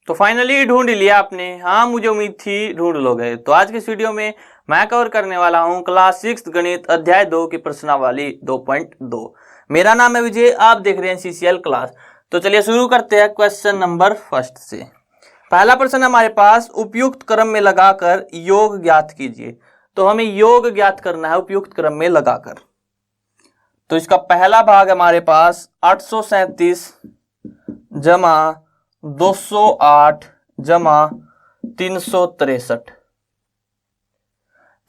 तो फाइनली ढूंढ लिया आपने। हाँ, मुझे उम्मीद थी ढूंढ लोगे। तो आज की इस वीडियो में मैं कवर करने वाला हूँ क्लास 6 गणित अध्याय 2 की प्रश्नावली 2.2। मेरा नाम है विजय, आप देख रहे हैं सीसीएल क्लास। तो चलिए शुरू करते हैं क्वेश्चन नंबर फर्स्ट से। पहला प्रश्न हमारे पास, उपयुक्त क्रम में लगाकर योग ज्ञात कीजिए। तो हमें योग ज्ञात करना है उपयुक्त क्रम में लगाकर। तो इसका पहला भाग हमारे पास 837 जमा 208 जमा 363।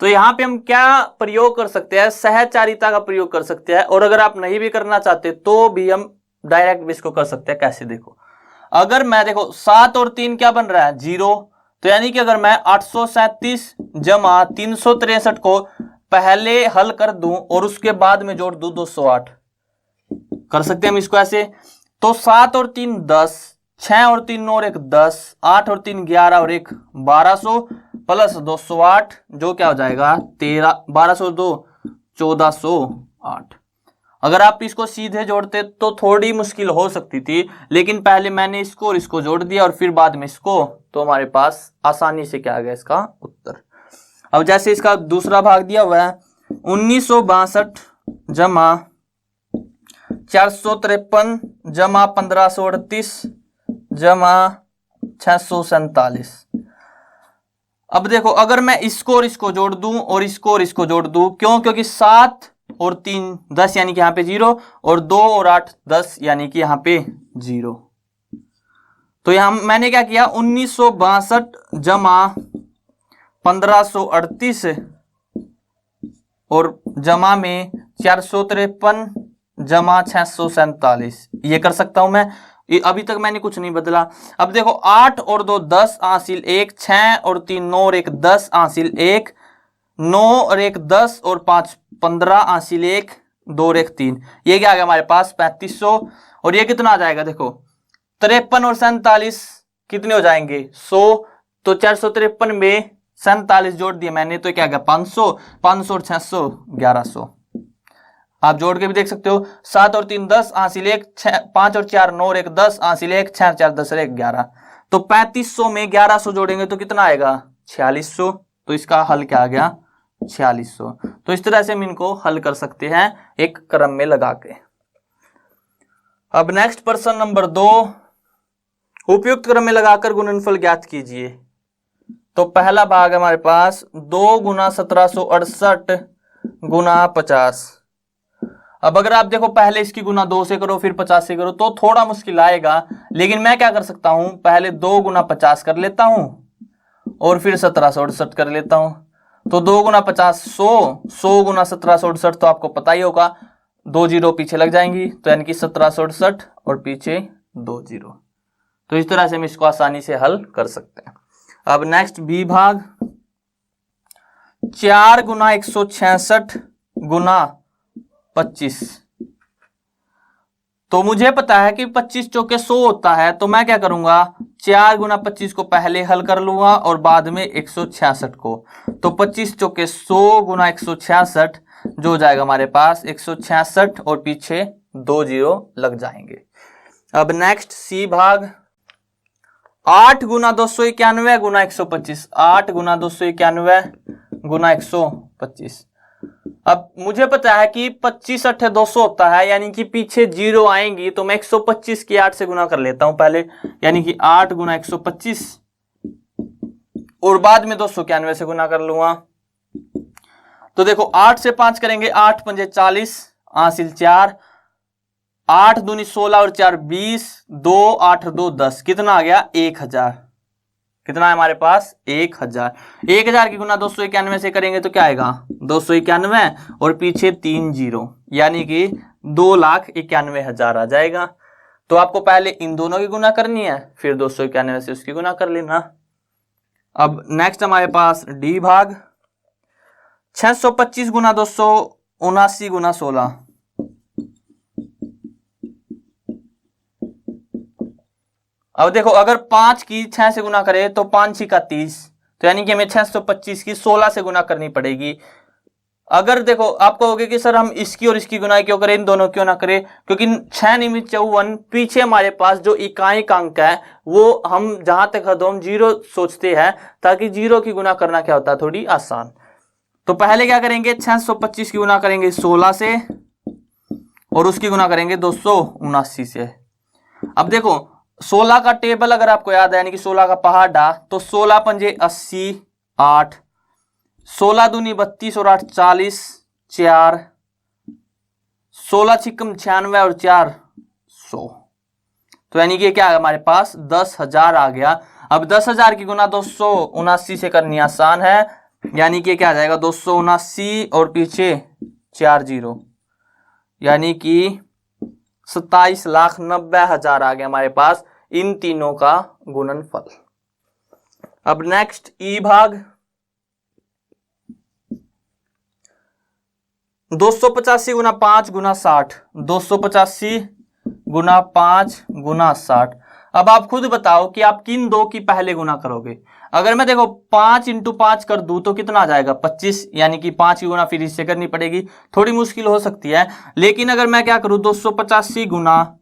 तो यहां पे हम क्या प्रयोग कर सकते हैं, सहचारिता का प्रयोग कर सकते हैं। और अगर आप नहीं भी करना चाहते तो भी हम डायरेक्ट भी इसको कर सकते हैं। कैसे, देखो, अगर मैं देखो 7 और 3 क्या बन रहा है 0। तो यानी कि अगर मैं 837 जमा 363 को पहले हल कर दूं और उसके बाद में जोड़ दूं 208, कर सकते हैं हम इसको ऐसे। तो 7 और 3 10, 6 और 3 9 और 1 10, 8 और 3 11 और 1 1200 प्लस 208 जो क्या हो जाएगा 13, 1202 1408। अगर आप इसको सीधे जोड़ते तो थोड़ी मुश्किल हो सकती थी, लेकिन पहले मैंने इसको और इसको जोड़ दिया और फिर बाद में इसको, तो हमारे पास आसानी से क्या आ गया इसका उत्तर। अब जैसे इसका दूसरा भाग दिया हुआ है 1962 जमा 453 जमा 1538 जमा 647। अब देखो, अगर मैं इसको और इसको जोड़ दूं और इसको और इसको जोड़ दूं, क्यों? क्योंकि 7 और 3 10 यानी कि यहां पे 0, और 2 और 8 10 यानी कि यहां पे 0। तो यहां मैंने क्या किया 1962 जमा 1538 और जमा में 453 जमा 647, ये कर सकता हूं मैं। अभी तक मैंने कुछ नहीं बदला। अब देखो 8 और 2 10 हासिल 1, 6 और 3 9 और 1 10 हासिल 1, 9 और 1 10 और 5 15 हासिल 1, 2 और 1 3, ये क्या आ गया हमारे पास 3500। और ये कितना आ जाएगा देखो 53 और 47 कितने हो जाएंगे 100। तो 453 में 47 जोड़ दिए मैंने, तो क्या आ गया 500, 500 और 600 1100। आप जोड़ के भी देख सकते हो। 7 और 3 10 हासिल 1, 5 और 4 9 और 1 10 हासिल 1, 6 4 10 और 1 11। तो 3500 में 1100 जोड़ेंगे तो कितना आएगा 4600। तो इसका हल क्या आ गया 4600। तो इस तरह से हम इनको हल कर सकते हैं एक क्रम में लगा के। अब नेक्स्ट प्रश्न नंबर 2, उपयुक्त क्रम में लगाकर गुणनफल ज्ञात कीजिए। तो पहला भाग हमारे पास 2 गुना 1768 गुना 50। अब अगर आप देखो पहले इसकी गुना 2 से करो फिर 50 से करो तो थोड़ा मुश्किल आएगा, लेकिन मैं क्या कर सकता हूं, पहले 2 गुना 50 कर लेता हूं और फिर 1768 कर लेता हूं। तो 2 गुना 50 100, 100 गुना 1768 तो आपको पता ही होगा 2 जीरो पीछे लग जाएंगी, तो यानी कि 1768 और पीछे 2 जीरो। तो इस तरह से हम इसको आसानी से हल कर सकते हैं। अब नेक्स्ट बी भाग 4 गुना 166 गुना 25। तो मुझे पता है कि 25 चौके 100 होता है, तो मैं क्या करूंगा 4 गुना 25 को पहले हल कर लूंगा और बाद में 166 को। तो 25 चौके 100 गुना 166 जो हो जाएगा हमारे पास 166 और पीछे 2 जीरो लग जाएंगे। अब नेक्स्ट सी भाग 8 गुना 291 गुना 125। 8 गुना 291 गुना 125। अब मुझे पता है कि 25 8 200 होता है, यानी कि पीछे जीरो आएंगी, तो मैं 125 की 8 से गुना कर लेता हूं पहले, यानी कि 8 गुना 125 और बाद में 291 से गुना कर लूंगा। तो देखो 8 से 5 करेंगे, 8 पंजे 40 हासिल 4, 8 दूनी 16 और 4 20, 2 8 2 10, कितना आ गया 1000। कितना है हमारे पास 1000। 1000 की गुना 291 से करेंगे तो क्या आएगा 291 और पीछे 3 जीरो, यानी कि 2,91,000 आ जाएगा। तो आपको पहले इन दोनों की गुना करनी है, फिर 291 से उसकी गुना कर लेना। अब नेक्स्ट हमारे पास डी भाग 625 गुना 279 गुना 16। अब देखो अगर 5 की 6 से गुना करे तो 5 6 का 30, तो यानी कि हमें 625 की 16 से गुना करनी पड़ेगी। अगर देखो आप कहोगे कि सर हम इसकी और इसकी गुनाई क्यों करें, इन दोनों क्यों ना करें, क्योंकि 6 निमित 54 पीछे हमारे पास जो इकाई अंक है वो हम जहां तक हद हम 0 सोचते हैं, ताकि 0 की गुना करना क्या होता है थोड़ी आसान। तो पहले क्या करेंगे, 625 की गुना करेंगे 16 से और उसकी गुना करेंगे 279 से। अब देखो 16 का टेबल अगर आपको याद है, यानी कि 16 का पहाड़ा, तो 16 पंजे 80, 8, 16 दूनी 32 और 8 40, 4, 16 छिकम 96 और 4 100। तो यानी कि क्या है हमारे पास 10,000 आ गया। अब 10,000 की गुना 279 से करनी आसान है, यानी कि क्या आ जाएगा 279 और पीछे 4 0, यानी कि 27,90,000 आ गया हमारे पास इन तीनों का गुणनफल। अब नेक्स्ट ई भाग, 285 गुना 5 गुना 60, 285 गुना 5 गुना 60। अब आप खुद बताओ कि आप किन दो की पहले गुना करोगे। अगर मैं देखो 5 इंटू 5 कर दूं तो कितना आ जाएगा 25, यानी कि 5 की गुना फिर इससे करनी पड़ेगी, थोड़ी मुश्किल हो सकती है। लेकिन अगर मैं क्या करूं 285 गुना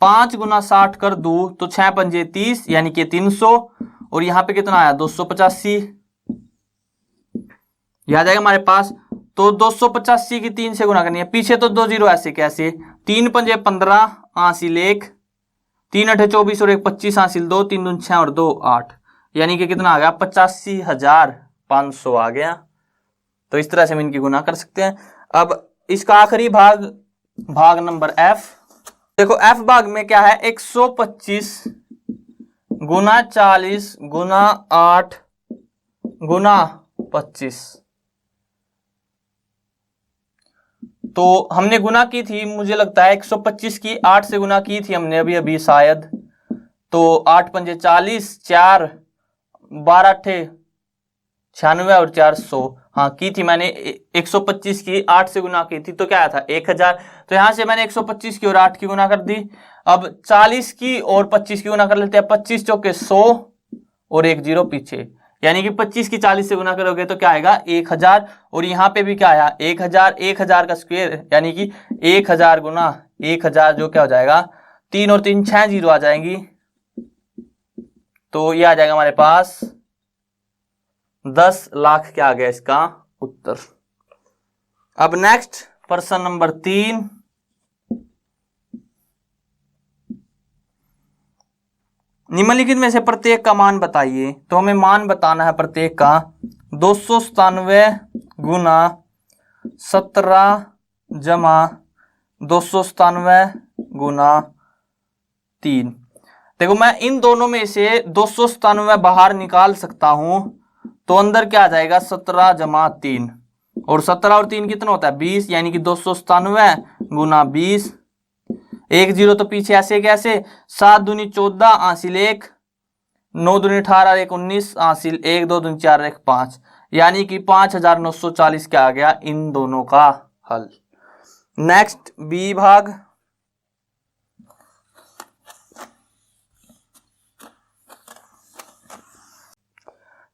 5 गुना 60 कर दूं तो 6 पंजे 30, यानी कि 300, और यहां पे कितना आया 285, याद आएगा हमारे पास। तो 285 की 3 से गुना करनी है, पीछे तो 2 0 ऐसे कैसे, 3 पंजे 15 हासिल 1, 3 अठे 24 और 1 25 हासिल 2, 3 दून 6 और 2 8, यानी कि कितना आ गया 85,500 आ गया। तो इस तरह से हम इनकी गुना कर सकते हैं। अब इसका आखिरी भाग, भाग नंबर एफ। देखो एफ भाग में क्या है, 125 गुना 40 गुना 8 गुना 25। तो हमने गुना की थी, मुझे लगता है 125 की 8 से गुना की थी हमने अभी अभी शायद। तो 8 पंजे 40, 4 12 अठे 96 और 400, हाँ की थी मैंने। 125 की 8 से गुना की थी तो क्या आया था 1000। तो यहां से मैंने 125 की और 8 की गुना कर दी। अब 40 की और 25 की गुना कर लेते हैं, 25 चौके 100 और 1 0 पीछे, यानी कि 25 की 40 से गुना करोगे तो क्या आएगा 1000। और यहां पे भी क्या आया 1000, 1000 का स्क्वायर, यानी कि 1000 गुना 1000 जो क्या हो जाएगा 3 और 3 6 0 आ जाएंगी। तो ये आ जाएगा हमारे पास 10 लाख क्या आ गया इसका उत्तर। अब नेक्स्ट प्रश्न नंबर 3, निम्नलिखित में से प्रत्येक का मान बताइए। तो हमें मान बताना है प्रत्येक का। 297 गुना 17 जमा 297 गुना 3। देखो मैं इन दोनों में से 297 बाहर निकाल सकता हूं, तो अंदर क्या आ जाएगा 17 जमा 3, और 17 और 3 कितना होता है 20, यानी कि 297 गुना 20। 1 0 तो पीछे ऐसे कैसे, 7 दूनी 14 हासिल 1, 9 दूनी 18 1 19 हासिल 1, 2 दूनी 4 1 5, यानी कि 5940 क्या आ गया इन दोनों का हल। नेक्स्ट बी भाग,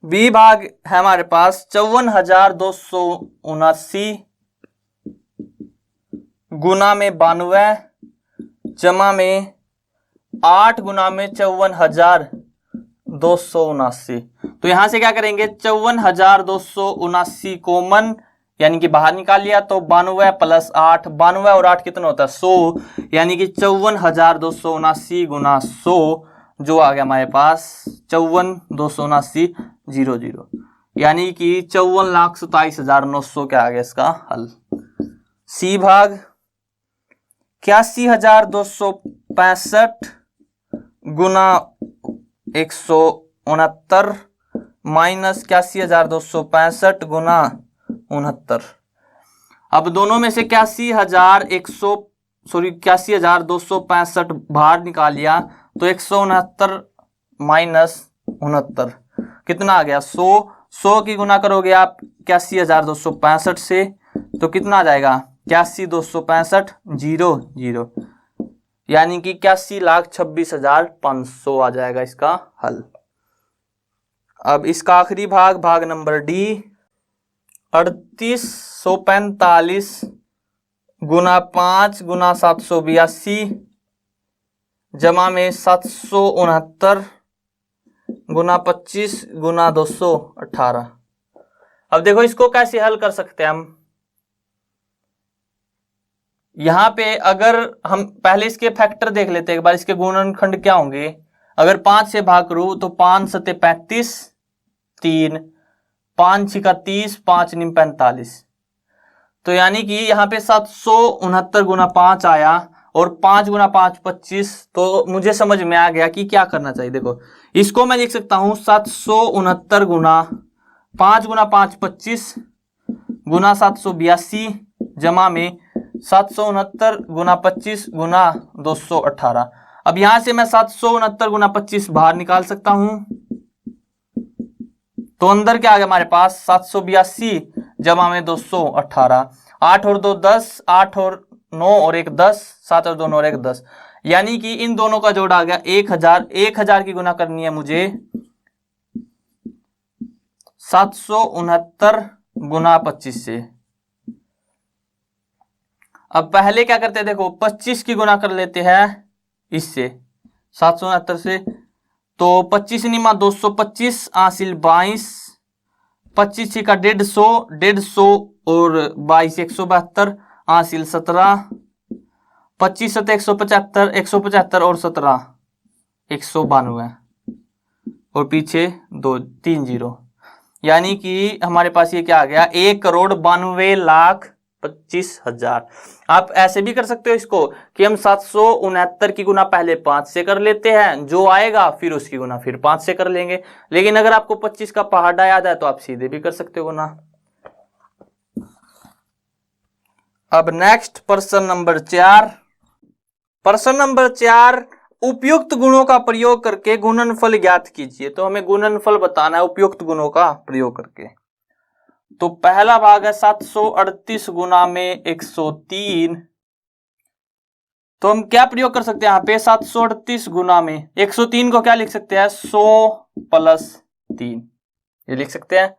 बी भाग है हमारे पास 54,279 गुना में 92 जमा में 8 गुना में 54,279। तो यहां से क्या करेंगे 54,279 कॉमन, यानी कि बाहर निकाल लिया, तो 92 प्लस 8, 92 और 8 कितना होता है 100, यानी कि 54,279 गुना 100 जो आ गया हमारे पास 54,279 0 0, यानी कि 54,27,900 क्या आ गया इसका हल। सी भाग 81,265 गुना 169 माइनस 81,265 गुना 69। अब दोनों में से 81,265 बाहर निकाल लिया, तो 169 माइनस 69 कितना आ गया 100। 100 की गुना करोगे आप 81,265 से, तो कितना आ जाएगा 81,265 0 0, यानी कि 81,26,500 आ जाएगा इसका हल। अब इसका आखिरी भाग, भाग नंबर डी। 3845 गुना 5 गुना 782 जमा में 769 गुना 25 गुना 218। अब देखो इसको कैसे हल कर सकते हैं हम। यहां पे अगर हम पहले इसके फैक्टर देख लेते हैं एक बार, इसके गुणनखंड क्या होंगे। अगर 5 से भाग करूं तो 5 सते 35, 3, 5 छिका 30, 5 निम 45। तो यानी कि यहाँ पे 769 गुना 5 आया और 5 गुना 5 25। तो मुझे समझ में आ गया कि क्या करना चाहिए। देखो इसको मैं लिख सकता हूं 769 गुना 5 गुना 5 25 गुना 782 जमा में 769 गुना 25 गुना 218। अब यहां से मैं 769 गुना 25 बाहर निकाल सकता हूं, तो अंदर क्या आ गया हमारे पास 782 जमा में 218। 8 और 2 10, 8 और 9 और 1 10, 7 और 2 9 और 1 10। यानी कि इन दोनों का जोड़ आ गया 1000। 1000 की गुना करनी है मुझे 769 गुना 25 से। अब पहले क्या करते हैं, देखो 25 की गुना कर लेते हैं इससे 769 से। तो 25 निमा 225 हासिल 22, 25 का 150, 150 और 22 172 हासिल 17, 25 सत 175, 175 और 17 192 और पीछे 3 जीरो। यानी कि हमारे पास ये क्या आ गया 1,92,25,000। आप ऐसे भी कर सकते हो इसको कि हम 769 की गुना पहले 5 से कर लेते हैं, जो आएगा फिर उसकी गुना फिर 5 से कर लेंगे। लेकिन अगर आपको 25 का पहाड़ा याद है तो आप सीधे भी कर सकते हो गुना। अब नेक्स्ट प्रश्न नंबर 4। प्रश्न नंबर 4, उपयुक्त गुणों का प्रयोग करके गुणनफल ज्ञात कीजिए। तो हमें गुणनफल बताना है उपयुक्त गुणों का प्रयोग करके। तो पहला भाग है 738 गुना में 103। तो हम क्या प्रयोग कर सकते हैं यहाँ पे 738 गुना में 103 को क्या लिख सकते हैं 100 प्लस 3, ये लिख सकते हैं।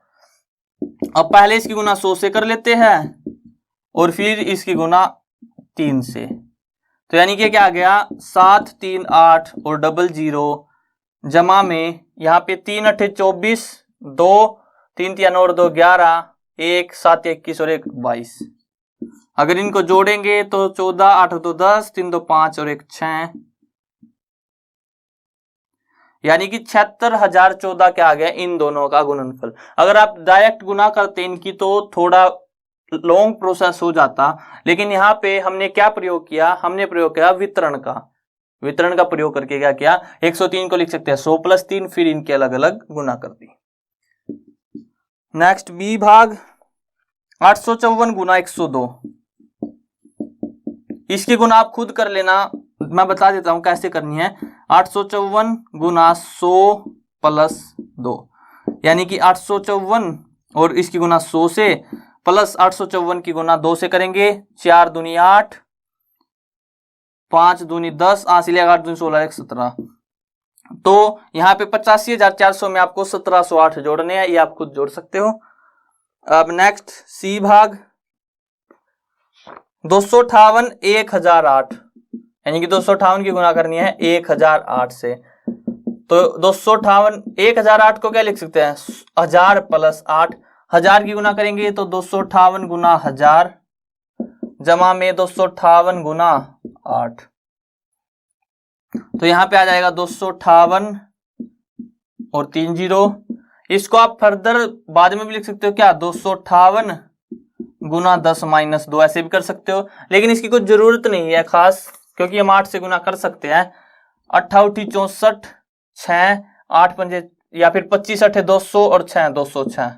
अब पहले इसकी गुना 100 से कर लेते हैं और फिर इसकी गुना 3 से। तो यानी कि क्या आ गया 7 3 8 और 00 जमा में यहाँ पे 3 8 24, 2 3 3 और 2 11, 1 7 21 और 1 22। अगर इनको जोड़ेंगे तो 14 8 2 10, 3 2 5 और 1 6, यानी कि 76,014 क्या आ गया इन दोनों का गुणनफल। अगर आप डायरेक्ट गुना करते इनकी तो थोड़ा लॉन्ग प्रोसेस हो जाता, लेकिन यहाँ पे हमने क्या प्रयोग किया, हमने प्रयोग किया वितरण का। वितरण का प्रयोग करके क्या किया 103 को लिख सकते हैं 100 प्लस 3, फिर इनके अलग अलग गुना कर दी। नेक्स्ट बी भाग 854 गुना 102। इसकी गुना आप खुद कर लेना, मैं बता देता हूं कैसे करनी है। 854 गुना 100 प्लस 2, यानी कि 854 और इसकी गुना 100 से प्लस 854 की गुना 2 से करेंगे। 4 दूनी 8, 5 दूनी 10, 8 दूनी 16 17। तो यहाँ पे 85,400 में आपको 1708 जोड़ने हैं, ये आप खुद जोड़ सकते हो। अब नेक्स्ट सी भाग 258 1008, यानी कि 258 की गुना करनी है 1008 से। तो 258 1008 को क्या लिख सकते हैं 1000 प्लस 8। 1000 की गुना करेंगे तो 258 गुना 1000 जमा में 258 गुना 8। तो यहां पे आ जाएगा 258 और 3 जीरो। इसको आप फर्दर बाद में भी लिख सकते हो क्या 258 गुना 10 माइनस 2, ऐसे भी कर सकते हो। लेकिन इसकी कुछ जरूरत नहीं है खास, क्योंकि हम 8 से गुना कर सकते हैं। 88 64 6 8 5 या फिर 25 8 200 और 6 206,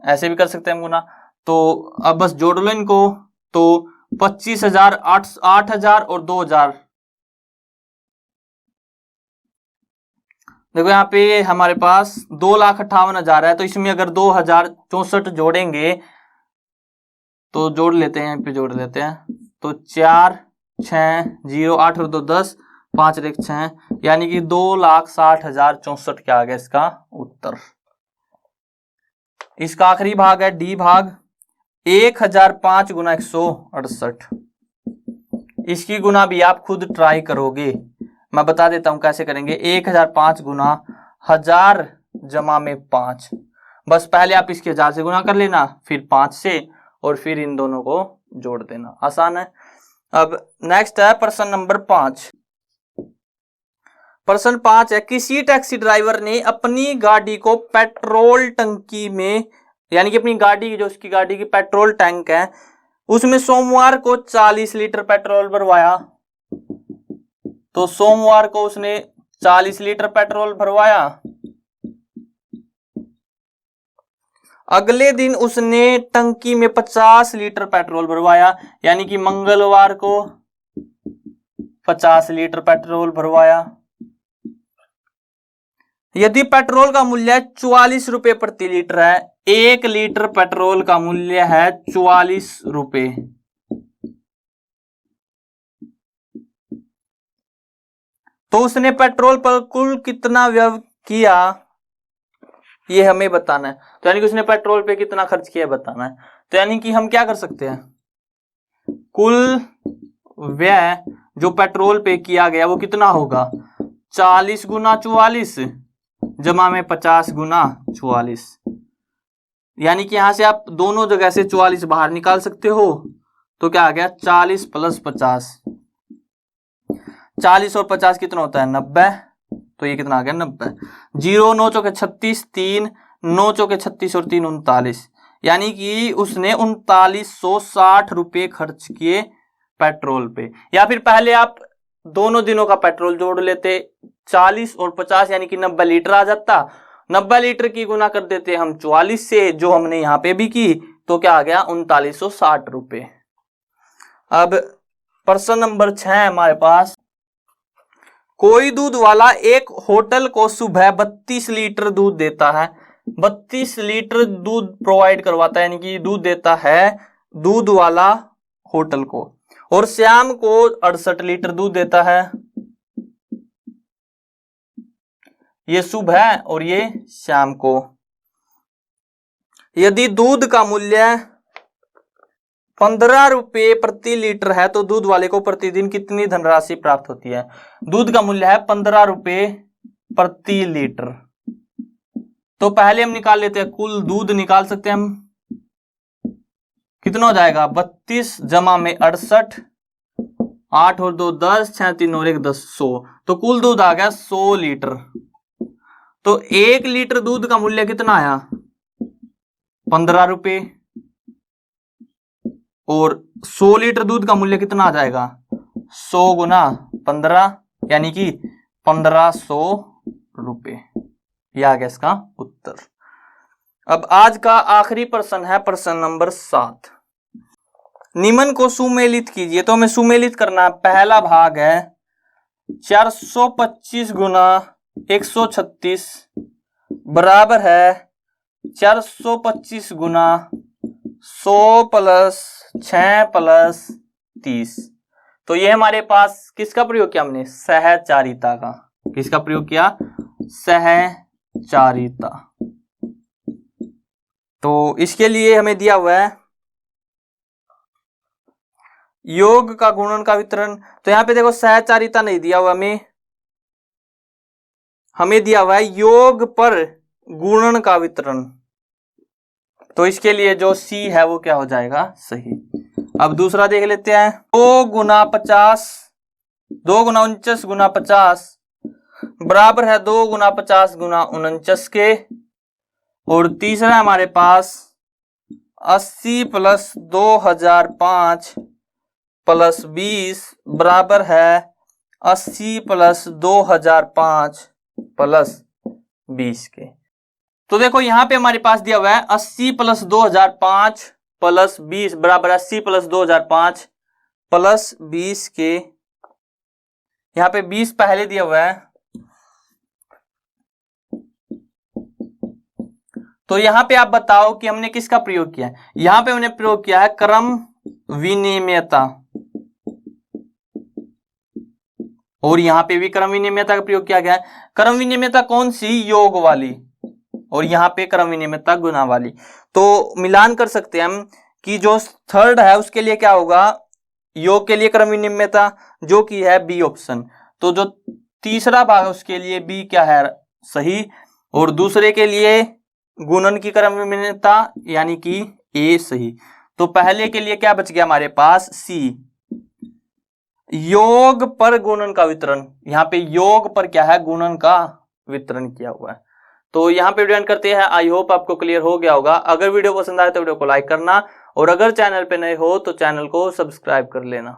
ऐसे भी कर सकते हैं हम गुना। तो अब बस जोड़ लो इनको, तो 25,000 8,000 और 2,000। देखो यहाँ पे हमारे पास 2,58,000 है, तो इसमें अगर 2,064 जोड़ेंगे तो जोड़ लेते हैं, यहाँ पे जोड़ लेते हैं। तो 4 6 0 8 और 2 10, 5 और 1 6, यानी कि 2,60,064 क्या आ गया इसका उत्तर। इसका आखिरी भाग है डी भाग, 1005 गुना 168। इसकी गुना भी आप खुद ट्राई करोगे, मैं बता देता हूं कैसे करेंगे। 1005 गुना 1000 जमा में 5, बस पहले आप इसके 1000 से गुना कर लेना, फिर 5 से, और फिर इन दोनों को जोड़ देना, आसान है। अब नेक्स्ट है प्रश्न नंबर 5। प्रश्न 5 है, किसी टैक्सी ड्राइवर ने अपनी गाड़ी को पेट्रोल टंकी में, यानी कि अपनी गाड़ी की, जो उसकी गाड़ी की पेट्रोल टैंक है, उसमें सोमवार को 40 लीटर पेट्रोल भरवाया। तो सोमवार को उसने 40 लीटर पेट्रोल भरवाया। अगले दिन उसने टंकी में 50 लीटर पेट्रोल भरवाया, यानी कि मंगलवार को 50 लीटर पेट्रोल भरवाया। यदि पेट्रोल का मूल्य 44 रुपए प्रति लीटर है, 1 लीटर पेट्रोल का मूल्य है 44 रुपए, तो उसने पेट्रोल पर कुल कितना व्यय किया, ये हमें बताना है। तो यानी कि उसने पेट्रोल पे कितना खर्च किया बताना है। तो यानी कि हम क्या कर सकते हैं, कुल व्यय जो पेट्रोल पे किया गया वो कितना होगा, 40 गुना 44 जमा में 50 गुना 44, यानी कि यहां से आप दोनों जगह से 44 बाहर निकाल सकते हो। तो क्या आ गया, 40 प्लस 50, 40 और 50 कितना होता है, 90। तो ये कितना आ गया, 90। 0 9 चौके 36, 3 9 चौके 36 और 3 39, यानी कि उसने 3960 रुपये खर्च किए पेट्रोल पे। या फिर पहले आप दोनों दिनों का पेट्रोल जोड़ लेते, 40 और 50 यानी कि 90 लीटर आ जाता। 90 लीटर की गुना कर देते हम 44 से, जो हमने यहां पे भी की, तो क्या आ गया, 3960 रुपये। अब प्रश्न नंबर 6 है हमारे पास, कोई दूध वाला एक होटल को सुबह 32 लीटर दूध देता है, 32 लीटर दूध प्रोवाइड करवाता है, यानी कि दूध देता है दूध वाला होटल को, और शाम को 68 लीटर दूध देता है। ये सुबह और ये शाम को। यदि दूध का मूल्य 15 रुपये प्रति लीटर है, तो दूध वाले को प्रतिदिन कितनी धनराशि प्राप्त होती है। दूध का मूल्य है 15 रुपये प्रति लीटर। तो पहले हम निकाल लेते हैं, कुल दूध निकाल सकते हैं हम, कितना हो जाएगा, 32 जमा में 68, 8 और 2 10, 6 3 और 1 10, 100। तो कुल दूध आ गया 100 लीटर। तो 1 लीटर दूध का मूल्य कितना आया, 15 रुपये, और 100 लीटर दूध का मूल्य कितना आ जाएगा, 100 गुना 15, यानी कि 1500 रुपये। यह आ गया इसका उत्तर। अब आज का आखिरी प्रश्न है प्रश्न नंबर 7। निम्न को सुमेलित कीजिए। तो हमें सुमेलित करना, पहला भाग है 425 गुना 136 बराबर है 425 गुना 100 प्लस 6 प्लस 30। तो ये हमारे पास किसका प्रयोग किया हमने, सहचारिता का। किसका प्रयोग किया, सहचारिता। तो इसके लिए हमें दिया हुआ है योग का गुणन का वितरण। तो यहां पे देखो सहचारिता नहीं दिया हुआ, हमें दिया हुआ है योग पर गुणन का वितरण। तो इसके लिए जो सी है वो क्या हो जाएगा, सही। अब दूसरा देख लेते हैं, 2 गुना 50, 2 गुना 49 गुना 50 बराबर है 2 गुना 50 गुना 49 के। और तीसरा हमारे पास 80 प्लस 2005 प्लस 20 बराबर है 80 प्लस 2005 प्लस 20 के। तो देखो यहां पे हमारे पास दिया हुआ है 80 प्लस 2005 प्लस 20 बराबर 80 प्लस 2005 प्लस 20 के। यहां पे 20 पहले दिया हुआ है, तो यहां पे आप बताओ कि हमने किसका प्रयोग किया है। यहां पे हमने प्रयोग किया है क्रम विनिमयता, और यहां पे भी क्रम विनिमयता का प्रयोग किया गया है। क्रम विनिमयता कौन सी, योग वाली। और यहाँ पे क्रम विनिमयता गुना वाली। तो मिलान कर सकते हैं हम कि जो थर्ड है उसके लिए क्या होगा, योग के लिए क्रम विनिमयता, जो कि है बी ऑप्शन। तो जो तीसरा भाग है उसके लिए बी क्या है, सही। और दूसरे के लिए गुणन की क्रम विनिमयता यानी कि ए सही। तो पहले के लिए क्या बच गया हमारे पास, सी, योग पर गुणन का वितरण। यहाँ पे योग पर क्या है, गुणन का वितरण किया हुआ है। तो यहाँ पे वीडियो एंड करते हैं। आई होप आपको क्लियर हो गया होगा। अगर वीडियो पसंद आए तो वीडियो को लाइक करना, और अगर चैनल पे नए हो तो चैनल को सब्सक्राइब कर लेना।